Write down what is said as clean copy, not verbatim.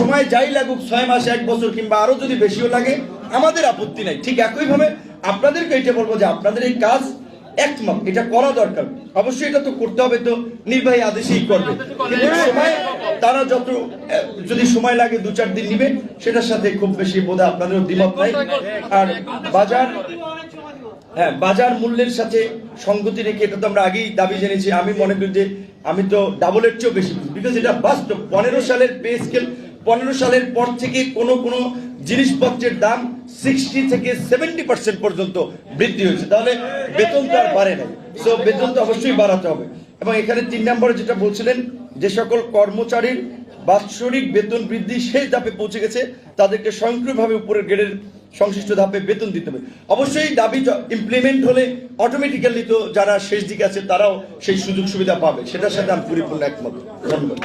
সময় যাই লাগুক 6 মাস 1 বছর কিংবা আরো যদি বেশিও লাগে আমাদের আপত্তি নাই। ঠিক একইভাবে আপনাদেরকে এটা বলবো যে আপনাদের এই কাজ একমত, এটা করা দরকার। অবশ্যই এটা তো করতে হবে, তো নির্বাহী আদেশেই করবে, কিন্তু সময় তারা যত যদি সময় লাগে 2-4 দিন নিবে, সেটার সাথে খুব বেশি বোধহয় আপনাদেরও দ্বিমত নাই। আর বাজার মূল্যের সাথে সঙ্গতি রেখে এটা তো আমরা আগেই দাবি জেনেছি। আমি মনে করি যে আমি তো ডাবলের চেয়েও বেশি, বিকজ এটা বাস্তব। 15 সালের পে স্কেল, 15 সালের পর থেকে কোনো জিনিসপত্রের দাম 60 থেকে 70% পর্যন্ত বৃদ্ধি হয়েছে, তাহলে বেতন তো আর বাড়ে নাই। সো বেতন তো অবশ্যই বাড়াতে হবে। এবং এখানে 3 নম্বরে যেটা বলছিলেন, যে সকল কর্মচারীর বাৎসরিক বেতন বৃদ্ধি শেষ ধাপে পৌঁছে গেছে, তাদেরকে স্বয়ংক্রিয়ভাবে উপরের গ্রেডের সংশ্লিষ্ট ধাপে বেতন দিতে হবে। অবশ্যই দাবি ইমপ্লিমেন্ট হলে অটোমেটিক্যালি তো যারা শেষ দিকে আছে তারাও সেই সুযোগ সুবিধা পাবে, সেটার সাথে আমি পরিপূর্ণ একমত। ধন্যবাদ।